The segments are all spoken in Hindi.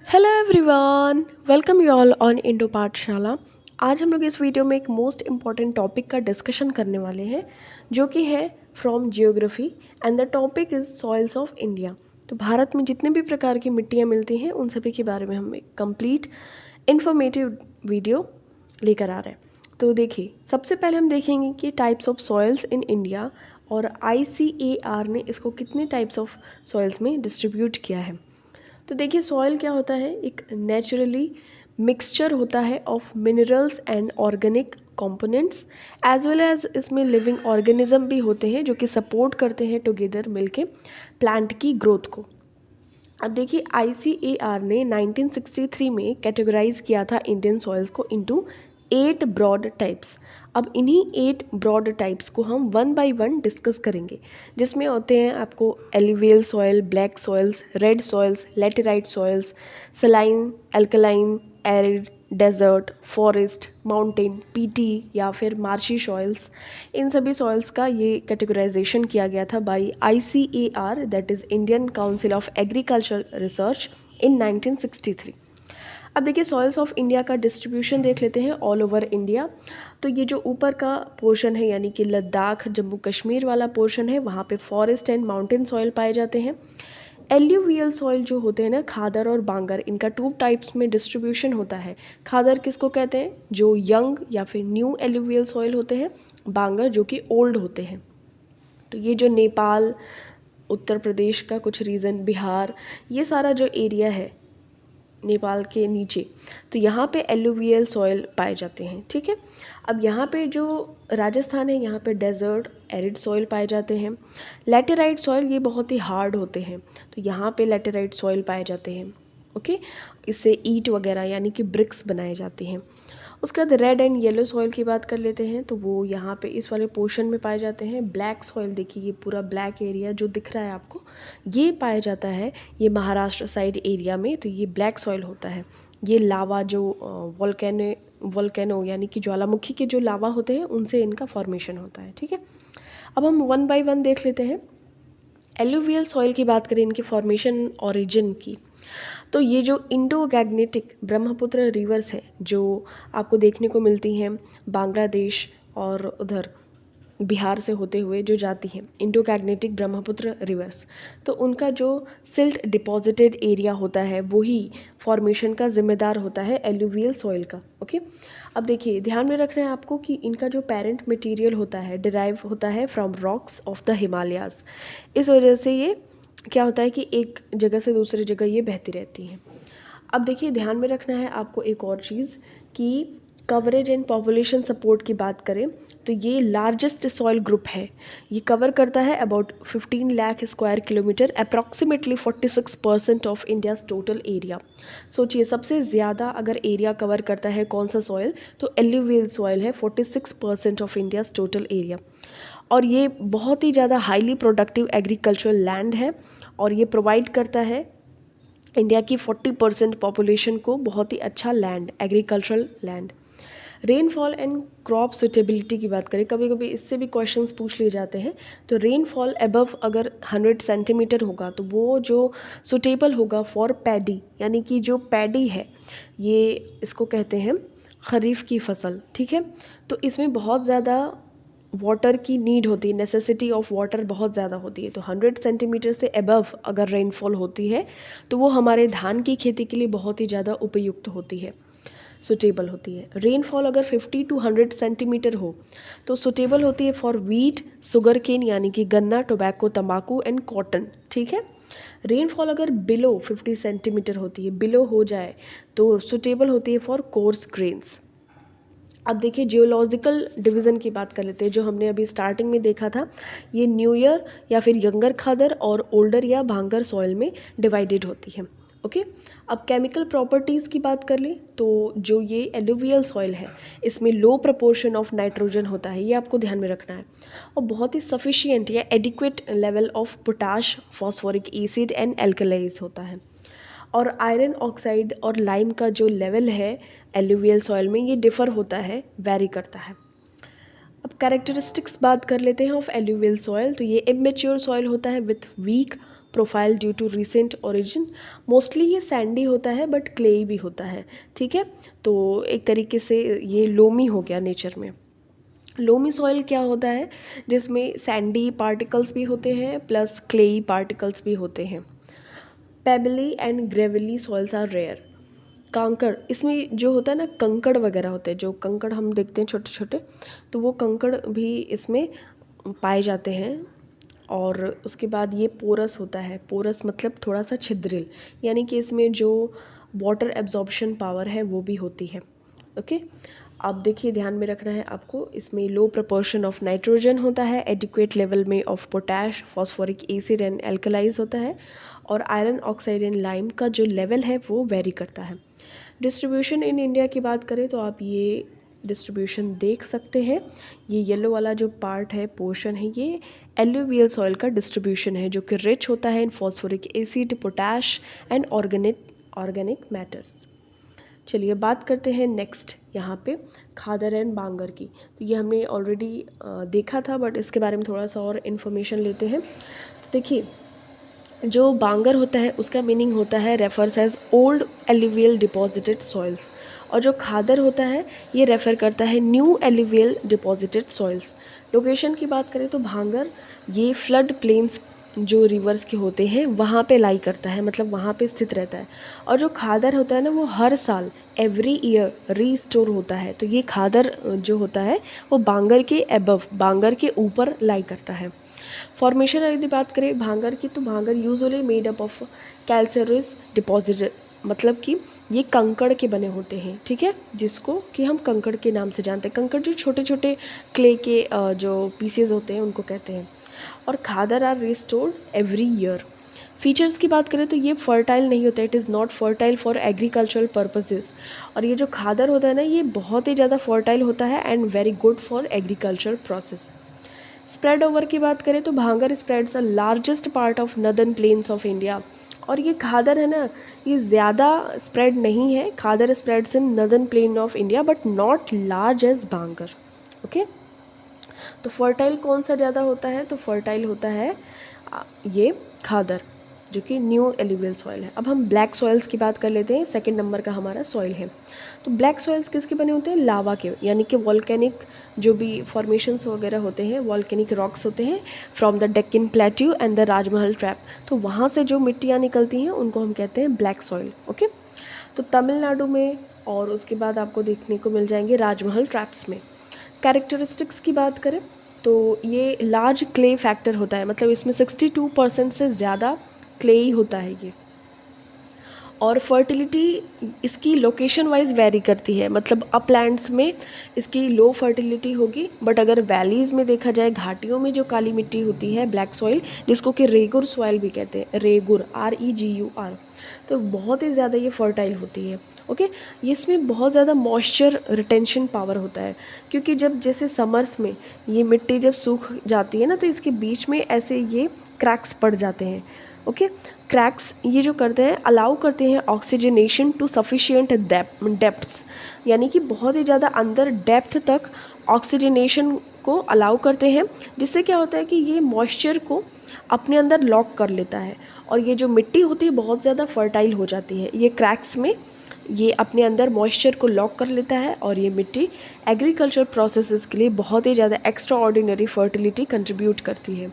Hello everyone, welcome you all on Indo पाठशाला। आज हम लोग इस वीडियो में एक मोस्ट इम्पॉर्टेंट टॉपिक का डिस्कशन करने वाले हैं जो कि है from geography and the topic is soils of India. तो भारत में जितने भी प्रकार की मिट्टियाँ मिलती हैं उन सभी के बारे में हम एक कंप्लीट इन्फॉर्मेटिव वीडियो लेकर आ रहे हैं। तो देखिए, सबसे पहले हम देखेंगे कि types of soils in India और ICAR ने इसको कितने टाइप्स ऑफ सॉइल्स में डिस्ट्रीब्यूट किया है। तो देखिए, सॉइल क्या होता है, एक नेचुरली मिक्सचर होता है of minerals and organic components as well as इसमें लिविंग ऑर्गेनिज्म भी होते हैं जो कि सपोर्ट करते हैं टुगेदर मिलके प्लांट की ग्रोथ को। अब देखिए, ICAR ने 1963 में कैटेगराइज किया था इंडियन सॉइल्स को इनटू 8 ब्रॉड टाइप्स। अब इन्हीं 8 ब्रॉड टाइप्स को हम वन बाय वन डिस्कस करेंगे, जिसमें होते हैं आपको alluvial soil, black soils, red soils, laterite soils, saline, alkaline, arid, desert, forest, mountain, peaty या फिर मार्शी सॉइल्स। इन सभी सॉइल्स का ये कैटेगराइजेशन किया गया था by ICAR, that is Indian Council of Agriculture Research, in 1963। अब देखिए, सॉइल्स ऑफ इंडिया का डिस्ट्रीब्यूशन देख लेते हैं ऑल ओवर इंडिया। तो ये जो ऊपर का पोर्शन है यानी कि लद्दाख, जम्मू कश्मीर वाला पोर्शन है, वहाँ पे फॉरेस्ट एंड माउंटेन सॉइल पाए जाते हैं। एल्यूवियल सॉइल जो होते हैं ना, खादर और बांगर, इनका 2 टाइप्स में डिस्ट्रीब्यूशन होता है। खादर किसको कहते हैं, जो यंग या फिर न्यू एल्यूवियल सॉइल होते हैं। बांगर जो कि ओल्ड होते हैं। तो ये जो नेपाल, उत्तर प्रदेश का कुछ रीजन, बिहार, ये सारा जो एरिया है नेपाल के नीचे, तो यहाँ पे एलुवियल सॉइल पाए जाते हैं। ठीक है। अब यहाँ पे जो राजस्थान है, यहाँ पे डेजर्ट एरिड सॉइल पाए जाते हैं। लैटेराइट सॉइल ये बहुत ही हार्ड होते हैं, तो यहाँ पे लैटेराइट सॉइल पाए जाते हैं। ओके, इससे ईंट वगैरह यानी कि ब्रिक्स बनाए जाते हैं। उसके बाद रेड एंड येलो सॉइल की बात कर लेते हैं, तो वो यहाँ पे इस वाले पोर्शन में पाए जाते हैं। ब्लैक सॉइल, देखिए ये पूरा ब्लैक एरिया जो दिख रहा है आपको, ये पाया जाता है ये महाराष्ट्र साइड एरिया में। तो ये ब्लैक सॉइल होता है। ये लावा जो वोल्केनो यानी कि ज्वालामुखी के जो लावा होते हैं उनसे इनका फॉर्मेशन होता है। ठीक है। अब हम वन बाय वन देख लेते हैं। एलुवियल सॉइल की बात करें, इनकी फॉर्मेशन ओरिजिन की, तो ये जो इंडो गैग्नेटिक ब्रह्मपुत्र रिवर्स है जो आपको देखने को मिलती हैं बांग्लादेश और उधर बिहार से होते हुए जो जाती हैं, इंडो गैग्नेटिक ब्रह्मपुत्र रिवर्स, तो उनका जो सिल्ट डिपॉजिटेड एरिया होता है वही फॉर्मेशन का जिम्मेदार होता है एलुवियल सॉइल का। ओके। अब देखिए, ध्यान में रखना है आपको कि इनका जो पेरेंट मटेरियल होता है डिराइव होता है from rocks of the Himalayas. इस वजह से ये क्या होता है कि एक जगह से दूसरी जगह ये बहती रहती हैं। अब देखिए, ध्यान में रखना है आपको एक और चीज़ कि कवरेज एंड पॉपुलेशन सपोर्ट की बात करें तो ये लार्जेस्ट सॉइल ग्रुप है। ये कवर करता है about 15 lakh square kilometre, approximately 46% of India's total area. सोचिए, सबसे ज़्यादा अगर एरिया कवर करता है कौन सा सॉइल, तो एल्यूवियल सॉइल है, 46% ऑफ इंडियाज़ टोटल एरिया। और ये बहुत ही ज़्यादा हाईली प्रोडक्टिव एग्रीकल्चरल लैंड है और ये प्रोवाइड करता है इंडिया की 40% पॉपुलेशन को बहुत ही अच्छा land, agricultural land. Rainfall and crop suitability की बात करें, कभी कभी इससे भी क्वेश्चंस पूछ लिए जाते हैं। तो रेनफॉल अबव अगर 100 सेंटीमीटर होगा तो वो जो सुटेबल होगा फॉर पैडी, यानी कि जो पैडी है ये इसको कहते हैं खरीफ की फसल। ठीक है। तो इसमें बहुत ज़्यादा वाटर की नीड होती है, नेसेसिटी ऑफ वाटर बहुत ज़्यादा होती है। तो 100 सेंटीमीटर से अबव अगर रेनफॉल होती है तो वो हमारे धान की खेती के लिए बहुत ही ज़्यादा उपयुक्त होती है, सुटेबल होती है। रेनफॉल अगर 50 टू 100 सेंटीमीटर हो तो सुटेबल होती है फॉर वीट, शुगर केन यानी कि गन्ना, टोबैको, तंबाकू एंड कॉटन। ठीक है। रेनफॉल अगर बिलो 50 सेंटीमीटर होती है, बिलो हो जाए, तो सुटेबल होती है फॉर कोर्स ग्रेन्स। अब देखिए, जियोलॉजिकल डिवीज़न की बात कर लेते हैं, जो हमने अभी स्टार्टिंग में देखा था। ये न्यू ईयर या फिर यंगर खादर और ओल्डर या भांगर सॉइल में डिवाइडेड होती है। ओके। अब केमिकल प्रॉपर्टीज़ की बात कर लें तो जो ये एलुवियल सॉइल है इसमें लो प्रपोर्शन ऑफ नाइट्रोजन होता है, ये आपको ध्यान में रखना है। और बहुत ही सफिशिएंट या adequate level of potash, phosphoric acid and एल्कलाइज होता है। और आयरन ऑक्साइड और लाइम का जो लेवल है एलुवियल सॉइल में, ये डिफ़र होता है, वेरी करता है। अब कैरेक्टरिस्टिक्स बात कर लेते हैं ऑफ एलुवियल सॉइल, तो ये इमेच्योर सॉइल होता है with weak profile due to recent origin. Mostly ये सैंडी होता है बट क्लेई भी होता है, ठीक है। तो एक तरीके से ये लोमी हो गया नेचर में। लोमी सॉइल क्या होता है, जिसमें सैंडी पार्टिकल्स भी होते हैं प्लस क्लेई पार्टिकल्स भी होते हैं। Pebbly and gravelly soils are rare. कांकड़, इसमें जो होता है ना कंकड़ वगैरह होते हैं, जो कंकड़ हम देखते हैं छोटे छोटे, तो वो कंकड़ भी इसमें पाए जाते हैं। और उसके बाद ये पोरस होता है। पोरस मतलब थोड़ा सा छिद्रिल, यानी कि इसमें जो वाटर एब्जॉर्प्शन पावर है वो भी होती है। ओके, अब देखिए ध्यान में रखना है आपको, इसमें लो प्रपोर्शन ऑफ नाइट्रोजन होता है, एडिक्वेट लेवल में of potash, phosphoric acid and एल्कलाइज होता है, और आयरन ऑक्साइड एंड लाइम का जो लेवल है वो वेरी करता है। डिस्ट्रीब्यूशन इन इंडिया की बात करें तो आप ये डिस्ट्रीब्यूशन देख सकते हैं। ये येलो वाला जो पार्ट है, पोर्शन है, ये एल्यूवियल सॉइल का डिस्ट्रीब्यूशन है, जो कि रिच होता है in phosphoric acid, potash and organic matters. चलिए बात करते हैं नेक्स्ट यहाँ पे खादर एंड बांगर की। तो ये हमने ऑलरेडी देखा था, बट इसके बारे में थोड़ा सा और इन्फॉर्मेशन लेते हैं। तो देखिए, जो बांगर होता है उसका मीनिंग होता है refers as old alluvial deposited soils, और जो खादर होता है ये रेफ़र करता है new alluvial deposited soils. Location की बात करें तो भांगर ये फ्लड प्लेन्स जो रिवर्स के होते हैं वहाँ पे लाई करता है, मतलब वहाँ पे स्थित रहता है। और जो खादर होता है ना, वो हर साल एवरी ईयर रीस्टोर होता है। तो ये खादर जो होता है वो बांगर के एबव, बांगर के ऊपर लाई करता है। फॉर्मेशन यदि बात करें भांगर की, तो bhangar usually made up of calcareous deposit, मतलब कि ये कंकड़ के बने होते हैं, ठीक है, जिसको कि हम कंकड़ के नाम से जानते हैं। कंकड़ जो छोटे छोटे क्ले के जो पीसेज होते हैं उनको कहते हैं। और khadar are restored every year. Features की बात करें तो ये फर्टाइल नहीं होता, it is not fertile for agricultural purposes. और ये जो खादर होता है ना, ये बहुत ही ज़्यादा फर्टाइल होता है and very good for agricultural process. Spread over की बात करें तो bhangar spreads a largest part of northern plains of India. और ये खादर है ना, ये ज़्यादा स्प्रेड नहीं है। Khadar spreads in northern plain of India but not large as bhangar. Okay, तो फर्टाइल कौन सा ज़्यादा होता है, तो फर्टाइल होता है ये खादर, जो कि न्यू एलिवियल सॉइल है। अब हम ब्लैक सॉइल्स की बात कर लेते हैं, सेकंड नंबर का हमारा सॉइल है। तो ब्लैक सॉइल्स किसके बने होते हैं, लावा के, यानी कि वॉल्केनिक जो भी फॉर्मेशंस वगैरह होते हैं, वॉल्केनिक रॉक्स होते हैं from the Deccan plateau and the Rajmahal trap. तो वहाँ से जो मिट्टियाँ निकलती हैं उनको हम कहते हैं ब्लैक सॉइल। ओके, तो तमिलनाडु में और उसके बाद आपको देखने को मिल जाएंगे राजमहल ट्रैप्स में। कैरेक्टरिस्टिक्स की बात करें तो ये लार्ज क्ले फैक्टर होता है, मतलब इसमें 62% से ज़्यादा क्ले ही होता है ये। और फर्टिलिटी इसकी लोकेशन वाइज वेरी करती है, मतलब अपलैंड्स में इसकी लो फर्टिलिटी होगी, बट अगर वैलीज़ में देखा जाए, घाटियों में जो काली मिट्टी होती है ब्लैक सॉइल, जिसको कि रेगुर सॉइल भी कहते हैं, रेगुर REGUR, तो बहुत ही ज़्यादा ये फर्टाइल होती है। ओके, इसमें बहुत ज़्यादा मॉइस्चर रिटेंशन पावर होता है, क्योंकि जब जैसे समर्स में ये मिट्टी जब सूख जाती है ना, तो इसके बीच में ऐसे ये क्रैक्स पड़ जाते हैं। ओके, क्रैक्स ये जो करते हैं अलाउ करते हैं ऑक्सीजनेशन टू सफिशिएंट डेप्थ्स, यानी कि बहुत ही ज़्यादा अंदर डेप्थ तक ऑक्सीजनेशन को अलाउ करते हैं, जिससे क्या होता है कि ये मॉइस्चर को अपने अंदर लॉक कर लेता है, और ये जो मिट्टी होती है बहुत ज़्यादा फर्टाइल हो जाती है। ये क्रैक्स में ये अपने अंदर मॉइस्चर को लॉक कर लेता है, और ये मिट्टी एग्रीकल्चर प्रोसेसेस के लिए बहुत ही ज़्यादा एक्स्ट्रा ऑर्डिनरी फर्टिलिटी कंट्रीब्यूट करती है।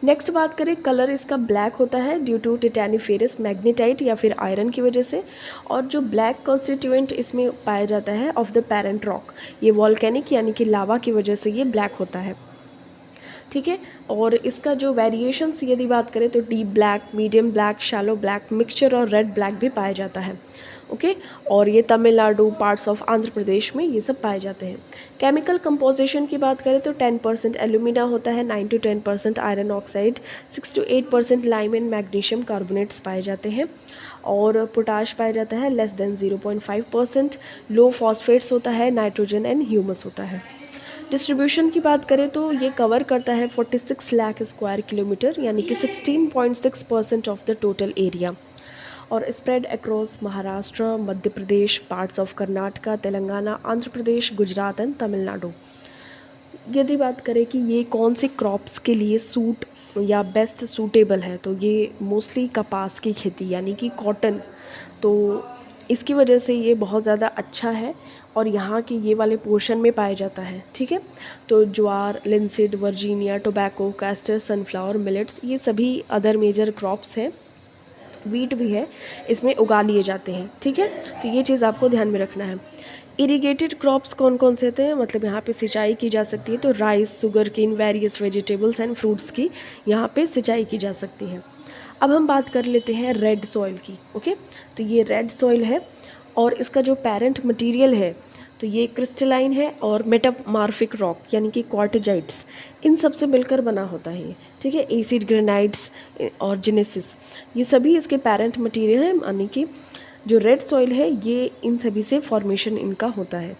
नेक्स्ट बात करें, कलर इसका ब्लैक होता है ड्यू टू टिटैनिफेरस मैग्नेटाइट या फिर आयरन की वजह से। और जो ब्लैक कॉन्स्टिट्यूएंट इसमें पाया जाता है ऑफ द पेरेंट रॉक, ये वॉल्केनिक यानी कि लावा की वजह से ये ब्लैक होता है, ठीक है। और इसका जो वेरिएशंस यदि बात करें तो deep black, medium black, shallow black, mixture और रेड ब्लैक भी पाया जाता है। ओके, और ये तमिलनाडु, पार्ट्स ऑफ आंध्र प्रदेश में ये सब पाए जाते हैं। केमिकल कंपोजिशन की बात करें तो 10% एल्यूमिना होता है, 9 to 10% iron oxide, 6 to 8% lime and magnesium carbonates पाए जाते हैं, और पोटाश पाया जाता है लेस देन 0.5%। लो फॉस्फेट्स होता है, नाइट्रोजन एंड ह्यूमस होता है। डिस्ट्रीब्यूशन की बात करें तो ये कवर करता है 46 लाख स्क्वायर किलोमीटर, यानी कि 16.6% ऑफ द टोटल एरिया, और spread across Maharashtra, Madhya Pradesh, parts of Karnataka, Telangana, Andhra Pradesh, Gujarat and Tamil Nadu. यदि बात करें कि ये कौन से क्रॉप्स के लिए सूट या बेस्ट सूटेबल है, तो ये मोस्टली कपास की खेती यानी कि कॉटन, तो इसकी वजह से ये बहुत ज़्यादा अच्छा है और यहाँ के ये वाले पोर्शन में पाया जाता है। ठीक है, तो jowar, linseed, Virginia, tobacco, castor, sunflower, millets, ये सभी अदर मेजर क्रॉप्स हैं। वीट भी है, इसमें उगा लिए जाते हैं। ठीक है, तो ये चीज़ आपको ध्यान में रखना है। इरिगेटेड क्रॉप्स कौन कौन से होते हैं, मतलब यहाँ पे सिंचाई की जा सकती है, तो rice, sugar cane, various vegetables and fruits की यहाँ पे सिंचाई की जा सकती है। अब हम बात कर लेते हैं रेड सॉइल की। ओके, तो ये रेड सॉइल है और इसका जो पेरेंट मटेरियल है तो ये क्रिस्टलाइन है और मेटामार्फिक रॉक यानी कि क्वार्टजाइट्स, इन सब से मिलकर बना होता है ये। ठीक है, एसिड ग्रेनाइट्स और जेनेसिस, ये सभी इसके पेरेंट मटेरियल है, यानी कि जो रेड सॉइल है ये इन सभी से फॉर्मेशन इनका होता है।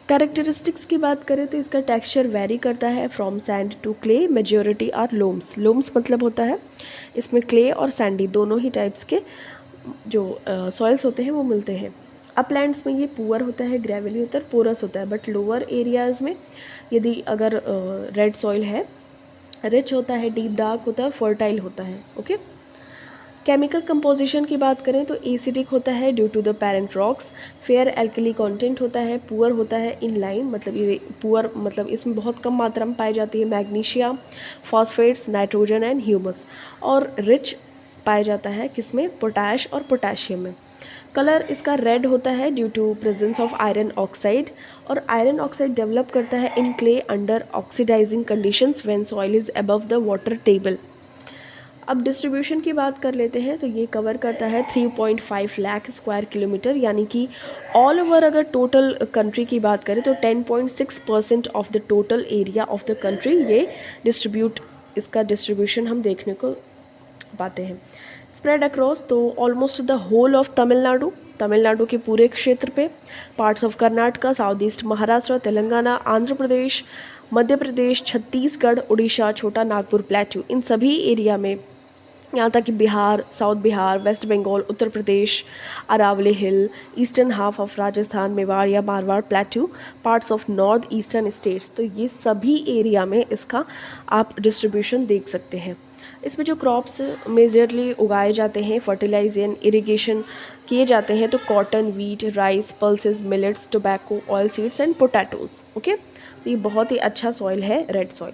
कैरेक्टरिस्टिक्स की बात करें तो इसका टेक्सचर वेरी करता है from sand to clay, majority are loams. Loams मतलब होता है इसमें क्ले और सैंडी दोनों ही टाइप्स के जो सॉइल्स होते हैं वो मिलते हैं। अपलैंड्स में ये पुअर होता है, ग्रेवली होता है, पोरस होता है, बट लोअर एरियाज़ में यदि अगर रेड सॉइल है, रिच होता है, डीप डार्क होता है, फर्टाइल होता है। ओके, केमिकल कंपोजिशन की बात करें तो एसिडिक होता है due to the parent rocks, fair alkali content होता है, पुअर होता है इन लाइन, मतलब ये पुअर मतलब इसमें बहुत कम मात्रा में पाई जाती है magnesium, phosphates, nitrogen and humus, और रिच पाया जाता है किसमें, पोटैश और पोटेशियम में। कलर इसका रेड होता है due to presence of iron oxide, और आयरन ऑक्साइड डेवलप करता है in clay under oxidizing conditions when soil is above the water table. अब डिस्ट्रीब्यूशन की बात कर लेते हैं तो ये कवर करता है 3.5 लाख स्क्वायर किलोमीटर, यानी कि ऑल ओवर अगर टोटल कंट्री की बात करें तो 10.6% of the total area of the country ये इसका डिस्ट्रीब्यूशन हम देखने को पाते हैं। स्प्रेड अक्रॉस तो almost the whole of Tamil Nadu के पूरे क्षेत्र पे, parts of Karnataka, south east Maharashtra, Telangana, Andhra Pradesh, Madhya Pradesh, Chhattisgarh, Orissa, Chota Nagpur, प्लेटू, इन सभी एरिया में, यहाँ तक कि Bihar, south Bihar, west Bengal, Uttar Pradesh, Aravalli hill, eastern half of Rajasthan, Mewar या Marwar, plateau, parts of north eastern states, तो ये सभी एरिया में इसका आप डिस्ट्रीब्यूशन देख सकते हैं। इसमें जो क्रॉप्स मेजरली उगाए जाते हैं, फर्टिलाइजेशन, इरिगेशन किए जाते हैं, तो cotton, wheat, rice, pulses, millets, tobacco, oil seeds and potatoes. Okay, तो ये बहुत ही अच्छा सॉइल है रेड सॉइल।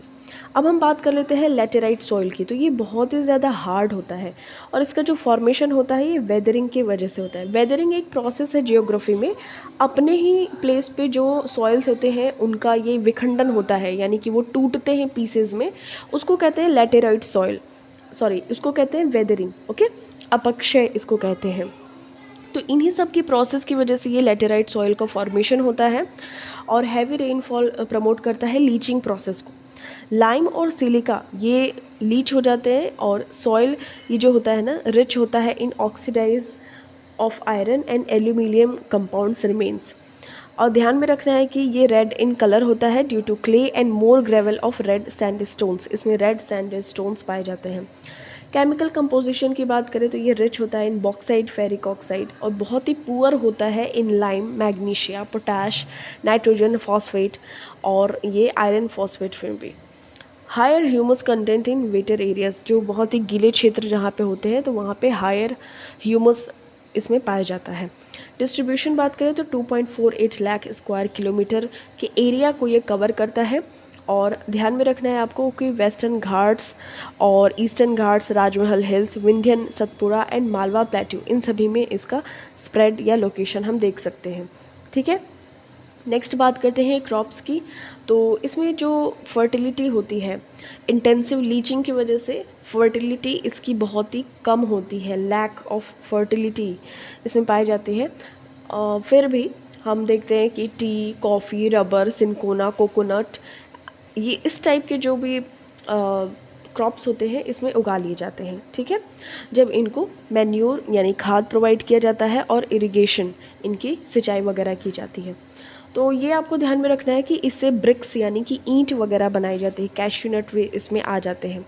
अब हम बात कर लेते हैं लेटेराइट सॉइल की, तो ये बहुत ही ज़्यादा हार्ड होता है और इसका जो फॉर्मेशन होता है ये वेदरिंग की वजह से होता है। वेदरिंग एक प्रोसेस है जियोग्राफी में, अपने ही प्लेस पे जो सॉइल्स होते हैं उनका ये विखंडन होता है, यानी कि वो टूटते हैं पीसेज में, उसको कहते हैं लेटेराइट सॉइल, उसको कहते हैं वेदरिंग। ओके, अपक्षय इसको कहते हैं। तो इन्हीं सब की प्रोसेस की वजह से ये लेटेराइट सॉइल का फॉर्मेशन होता है और हैवी रेनफॉल प्रमोट करता है लीचिंग प्रोसेस को। लाइम और सिलिका ये लीच हो जाते हैं और सॉइल ये जो होता है ना रिच होता है in oxidise of iron and aluminium compounds remains. और ध्यान में रखना है कि ये रेड इन कलर होता है due to clay and more gravel of red sandstones, इसमें रेड सैंडस्टोन्स पाए जाते हैं। केमिकल कंपोजिशन की बात करें तो ये रिच होता है इन बॉक्साइड, फेरिक ऑक्साइड, और बहुत ही पुअर होता है in lime, magnesia, potash, nitrogen, phosphate, और ये आयरन फॉस्फेट में भी। Higher humus content in wetter areas, जो बहुत ही गीले क्षेत्र जहाँ पे होते हैं तो वहाँ पे हायर ह्यूमस इसमें पाया जाता है। डिस्ट्रीब्यूशन बात करें तो 2.48 लाख स्क्वायर किलोमीटर के एरिया को ये कवर करता है। और ध्यान में रखना है आपको कि वेस्टर्न घाट्स और eastern Ghats, Rajmahal hills, Vindhyan, Satpura and Malwa plateau, इन सभी में इसका स्प्रेड या लोकेशन हम देख सकते हैं। ठीक है, नेक्स्ट बात करते हैं क्रॉप्स की। तो इसमें जो फर्टिलिटी होती है, इंटेंसिव लीचिंग की वजह से फर्टिलिटी इसकी बहुत ही कम होती है, लैक ऑफ फर्टिलिटी इसमें पाई जाती है। फिर भी हम देखते हैं कि T, coffee, rubber, cinchona, coconut, ये इस टाइप के जो भी क्रॉप्स होते हैं इसमें उगा लिए जाते हैं। ठीक है, जब इनको मैन्योर यानी खाद प्रोवाइड किया जाता है और इरिगेशन, इनकी सिंचाई वगैरह की जाती है। तो ये आपको ध्यान में रखना है कि इससे ब्रिक्स यानी कि ईंट वगैरह बनाई जाती है, कैश्यू नट भी इसमें आ जाते हैं,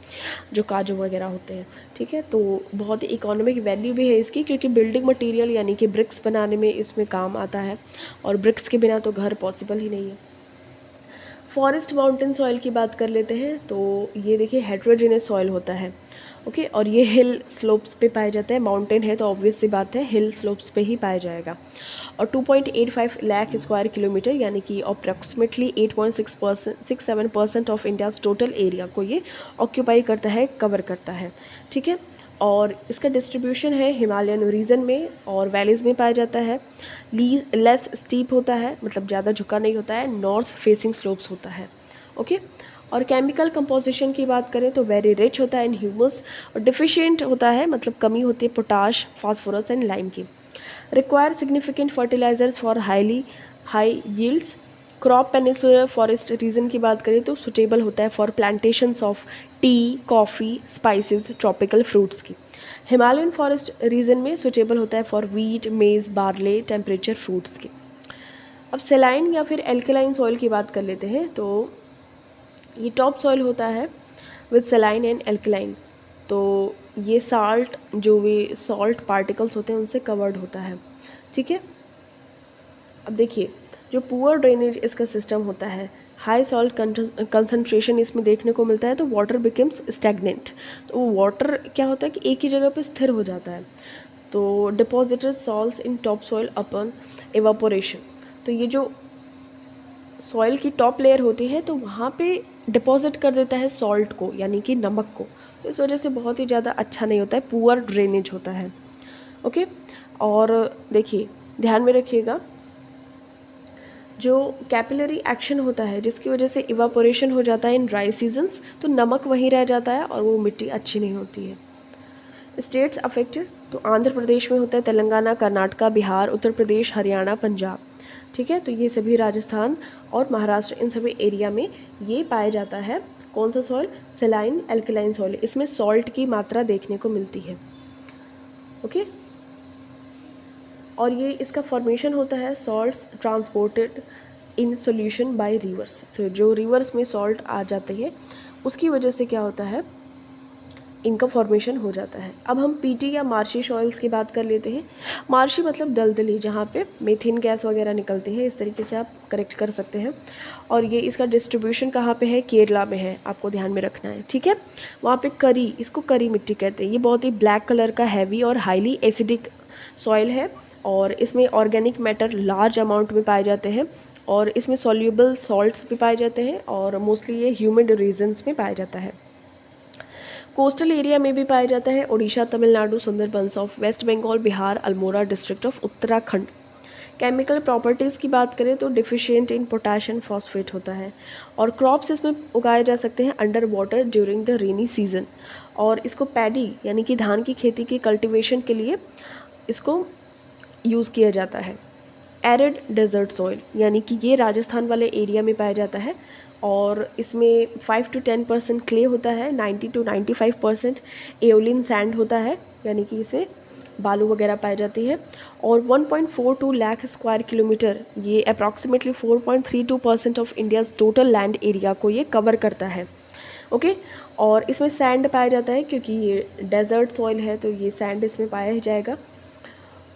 जो काजू वगैरह होते हैं। ठीक है, तो बहुत ही इकोनॉमिक वैल्यू भी है इसकी, क्योंकि बिल्डिंग मटेरियल यानी कि ब्रिक्स बनाने में इसमें काम आता है और ब्रिक्स के बिना तो घर पॉसिबल ही नहीं है। फॉरेस्ट माउंटेन सॉइल की बात कर लेते हैं, तो ये देखिए हेट्रोजेनस सॉइल होता है। ओके, और ये हिल स्लोप्स पे पाया जाता है। माउंटेन है तो ऑब्वियस सी बात है हिल स्लोप्स पे ही पाया जाएगा। और 2.85 लाख स्क्वायर किलोमीटर यानी कि approximately 8.67% of India's total area को ये ऑक्यूपाई करता है, कवर करता है। ठीक है, और इसका डिस्ट्रीब्यूशन है हिमालयन रीजन में और वैलीज़ में पाया जाता है। लेस स्टीप होता है, मतलब ज़्यादा झुका नहीं होता है। नॉर्थ फेसिंग स्लोप्स होता है। ओके, और केमिकल कंपोजिशन की बात करें तो वेरी रिच होता है इन ह्यूमस और डिफिशिएंट होता है, मतलब कमी होती है पोटाश, फास्फोरस एंड लाइम की। Require significant fertilisers for high yields. Crop peninsular forest region की बात करें तो सुटेबल होता है for plantations of tea, coffee, spices, tropical fruits की। हिमालयन फॉरेस्ट रीजन में सुटेबल होता है for wheat, maize, barley, temperature fruits की। अब सेलाइन या फिर एल्कलाइन सॉइल की बात कर लेते हैं, तो ये टॉप सॉइल होता है विद सेलाइन एंड एल्कलाइन। तो ये साल्ट, जो भी सॉल्ट पार्टिकल्स होते हैं उनसे कवर्ड होता है। ठीक है, अब देखिए जो पुअर ड्रेनेज इसका सिस्टम होता है, हाई सॉल्ट कंसंट्रेशन इसमें देखने को मिलता है, तो वाटर बिकम्स स्टैग्नेंट। तो वो वाटर क्या होता है कि एक ही जगह पे स्थिर हो जाता है। तो डिपॉजिटेड सॉल्ट्स इन टॉप सॉइल अपॉन एवापोरेशन। तो ये जो सॉइल की टॉप लेयर होती है तो वहाँ पे डिपॉजिट कर देता है सॉल्ट को, यानी कि नमक को। तो इस वजह से बहुत ही ज़्यादा अच्छा नहीं होता है, पुअर ड्रेनेज होता है। ओके, और देखिए ध्यान में रखिएगा जो कैपिलरी एक्शन होता है जिसकी वजह से इवापोरेशन हो जाता है इन ड्राई सीजन्स, तो नमक वहीं रह जाता है और वो मिट्टी अच्छी नहीं होती है। स्टेट्स अफेक्टेड, तो आंध्र प्रदेश में होता है, तेलंगाना, कर्नाटका, बिहार, उत्तर प्रदेश, हरियाणा, पंजाब। ठीक है, तो ये सभी राजस्थान और महाराष्ट्र, इन सभी एरिया में ये पाया जाता है कौन सा सॉइल, सेलाइन एल्कलाइन सॉइल। इसमें सॉल्ट की मात्रा देखने को मिलती है। ओके, और ये इसका फॉर्मेशन होता है salts transported in solution bye reverse. तो जो रिवर्स में सॉल्ट आ जाते हैं उसकी वजह से क्या होता है, इनका फॉर्मेशन हो जाता है। अब हम पीटी या मार्शी सॉइल्स की बात कर लेते हैं। मार्शी मतलब दलदली, जहाँ पे मीथेन गैस वगैरह निकलती है, इस तरीके से आप करेक्ट कर सकते हैं। और ये इसका डिस्ट्रीब्यूशन कहाँ पे है, केरला में है, आपको ध्यान में रखना है। ठीक है, वहाँ पे करी, इसको करी मिट्टी कहते हैं। ये बहुत ही ब्लैक कलर का हैवी और हाईली एसिडिक सॉइल है और इसमें ऑर्गेनिक मैटर लार्ज अमाउंट में पाए जाते हैं और इसमें सॉल्यूबल सॉल्ट्स भी पाए जाते हैं और मोस्टली ये ह्यूमिड रीजन्स में पाया जाता है। कोस्टल एरिया में भी पाया जाता है, Orissa, Tamil Nadu, Sundarbans of West Bengal, Bihar, Almora district of Uttarakhand. Chemical properties की बात करें तो deficient in potash and phosphate होता है और क्रॉप्स इसमें उगाए जा सकते हैं under water during the rainy season. और इसको पैडी यानी कि धान की खेती की कल्टीवेशन के लिए इसको यूज़ किया जाता है। एरिड डेजर्ट सॉइल यानी कि ये राजस्थान वाले एरिया में पाया जाता है और इसमें 5 to 10% क्ले होता है, 90 to 95% एओलिन सैंड होता है, यानी कि इसमें बालू वगैरह पाई जाती है। और 1.42 लाख स्क्वायर किलोमीटर, ये approximately 4.32% of India's total land area को ये कवर करता है। ओके, और इसमें सैंड पाया जाता है क्योंकि ये डेजर्ट सॉइल है तो ये सैंड इसमें पाया ही जाएगा।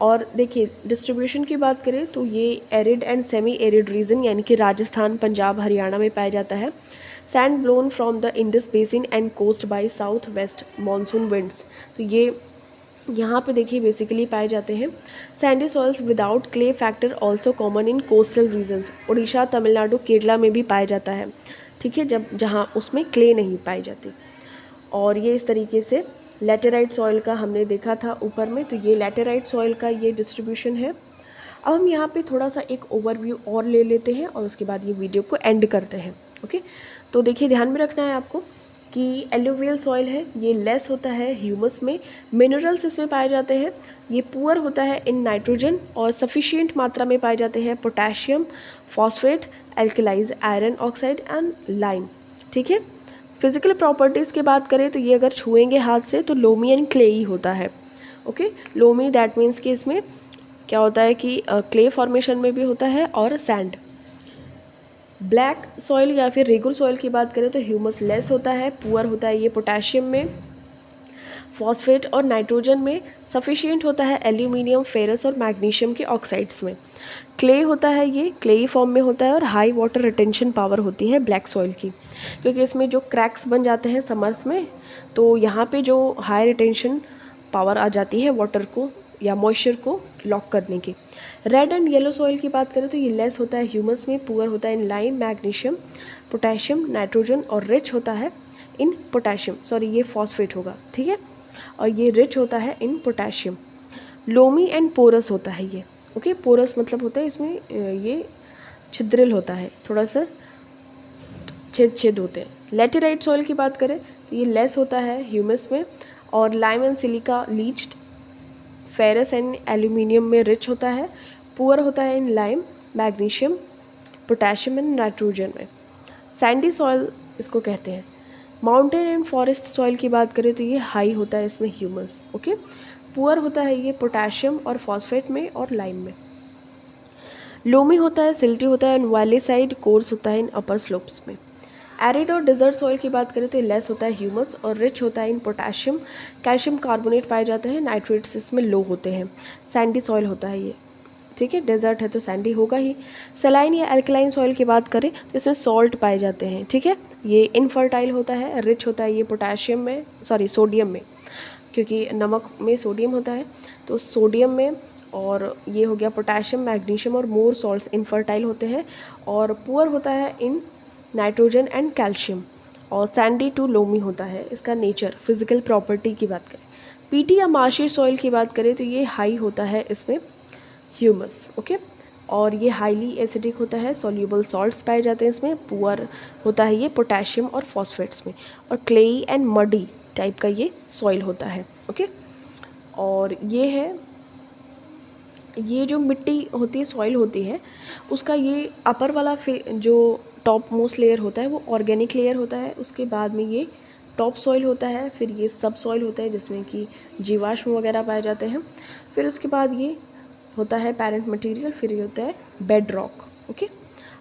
और देखिए डिस्ट्रीब्यूशन की बात करें तो ये arid and semi arid region यानी कि राजस्थान, पंजाब, हरियाणा में पाया जाता है। Sand blown from the Indus basin and coast by south west monsoon winds, तो ये यहाँ पे देखिए बेसिकली पाए जाते हैं। Sandy soils without clay factor also common in coastal regions, Orissa, Tamil Nadu, Kerala में भी पाया जाता है। ठीक है, जब जहाँ उसमें क्ले नहीं पाई जाती। और ये इस तरीके से लैटेराइट सॉइल का हमने देखा था ऊपर में, तो ये लैटेराइट सॉइल का ये डिस्ट्रीब्यूशन है। अब हम यहाँ पे थोड़ा सा एक ओवरव्यू और ले लेते हैं और उसके बाद ये वीडियो को एंड करते हैं। ओके, तो देखिए ध्यान में रखना है आपको कि एलुवियल सॉइल है, ये लेस होता है ह्यूमस में, मिनरल्स इसमें पाए जाते हैं। ये पुअर होता है इन नाइट्रोजन और सफिशिएंट मात्रा में पाए जाते हैं potassium, phosphate, alkalies, iron oxide and lime. ठीक है, फिजिकल प्रॉपर्टीज़ की बात करें तो ये अगर छुएंगे हाथ से तो लोमी एंड क्ले ही होता है। ओके, लोमी दैट मीन्स कि इसमें क्या होता है कि क्ले फॉर्मेशन में भी होता है और सैंड। ब्लैक सॉइल या फिर रेगुलर सॉइल की बात करें तो ह्यूमस लेस होता है, पुअर होता है ये पोटेशियम में, फॉस्फेट और नाइट्रोजन में सफिशिएंट होता है एल्यूमिनियम, फेरस और मैग्नीशियम के ऑक्साइड्स में। क्ले होता है, ये क्लेई फॉर्म में होता है और हाई वाटर रिटेंशन पावर होती है ब्लैक सॉइल की, क्योंकि इसमें जो क्रैक्स बन जाते हैं समर्स में, तो यहाँ पे जो हाई रिटेंशन पावर आ जाती है वाटर को या मॉइस्चर को लॉक करने की। रेड एंड येलो सॉइल की बात करें तो ये लेस होता है ह्यूमस में, पुअर होता है in lime, magnesium, potassium, nitrogen और रिच होता है इन पोटेशियम, सॉरी ये फॉस्फेट होगा, ठीक है, और ये रिच होता है इन पोटेशियम। लोमी एंड पोरस होता है ये, ओके, पोरस मतलब होता है इसमें ये छिद्रिल होता है, थोड़ा सा छेद होते हैं। लेटेराइट सॉइल की बात करें तो ये लेस होता है ह्यूमस में और lime and silica leached, ferrous and aluminium में रिच होता है, पुअर होता है in lime, magnesium, potassium and nitrogen में। सैंडी सॉइल इसको कहते हैं। माउंटेन एंड फॉरेस्ट सॉइल की बात करें तो ये हाई होता है इसमें ह्यूमस, ओके, पुअर होता है ये पोटेशियम और फॉस्फेट में और लाइम में। लोमी होता है, सिल्टी होता है इन वैली साइड, कोर्स होता है इन अपर स्लोप्स में। एरिड और डिजर्ट सॉइल की बात करें तो ये लेस होता है ह्यूमस और रिच होता है इन पोटेशियम, कैल्शियम कार्बोनेट पाए जाते हैं, नाइट्रेट्स इसमें लो होते हैं। सैंडी सॉइल होता है ये, ठीक है, डेजर्ट है तो सैंडी होगा ही। सलाइन या एल्कलाइन सॉइल की बात करें तो इसमें सॉल्ट पाए जाते हैं, ठीक है, ये इनफर्टाइल होता है, रिच होता है ये पोटेशियम में, सॉरी सोडियम में, क्योंकि नमक में सोडियम होता है तो सोडियम में, और ये हो गया पोटेशियम, मैग्नीशियम और मोर सॉल्ट्स इनफर्टाइल होते हैं, और पुअर होता है इन नाइट्रोजन एंड कैल्शियम। और सैंडी टू लोमी होता है इसका नेचर, फिजिकल प्रॉपर्टी की बात करें। पीटी या मार्शी सॉइल की बात करें तो ये हाई होता है इसमें ह्यूमस, ओके, और ये हाईली एसिडिक होता है, सॉल्यूबल सॉल्ट्स पाए जाते हैं इसमें, पुअर होता है ये पोटेशियम और फॉस्फेट्स में, और क्लेई एंड मडी टाइप का ये सॉइल होता है, ओके। और ये है, ये जो मिट्टी होती है, सॉइल होती है, उसका ये अपर वाला जो टॉप मोस्ट लेयर होता है वो ऑर्गेनिक लेयर होता है, उसके बाद में ये टॉप सॉइल होता है, फिर ये सब सॉइल होता है जिसमें कि जीवाश्म वगैरह पाए जाते हैं, फिर उसके बाद ये होता है पेरेंट मटेरियल, फिर ये होता है बेड रॉक, ओके।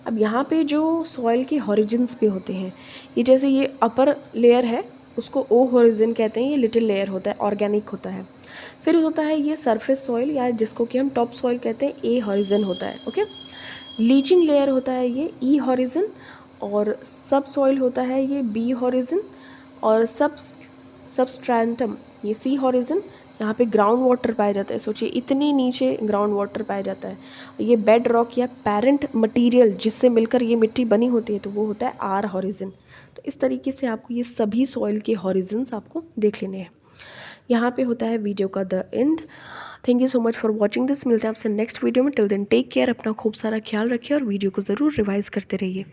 अब यहाँ पे जो सॉइल के हॉरिजन्स पे होते हैं, ये जैसे ये अपर लेयर है उसको ओ हॉरिजन कहते हैं, ये लिटिल लेयर होता है, ऑर्गेनिक होता है। फिर होता है ये सरफेस सॉइल या जिसको कि हम टॉप सॉइल कहते हैं, ए हॉरिजन होता है, ओके। लीचिंग लेयर होता है ये ई हॉरिजन, और सब सॉइल होता है ये बी हॉरिजन, और सबस्ट्रैंटम ये सी हॉरिजन। यहाँ पे ग्राउंड वाटर पाया जाता है, सोचिए इतनी नीचे ग्राउंड वाटर पाया जाता है। ये बेड रॉक या पेरेंट मटेरियल जिससे मिलकर ये मिट्टी बनी होती है तो वो होता है आर हॉरिजन। तो इस तरीके से आपको ये सभी सॉइल के हॉरिजन्स आपको देख लेने हैं। यहाँ पे होता है वीडियो का the end. Thank you so much for watching this. मिलते हैं आपसे नेक्स्ट वीडियो में। टिल देन टेक केयर, अपना खूब सारा ख्याल रखिए और वीडियो को ज़रूर रिवाइज़ करते रहिए।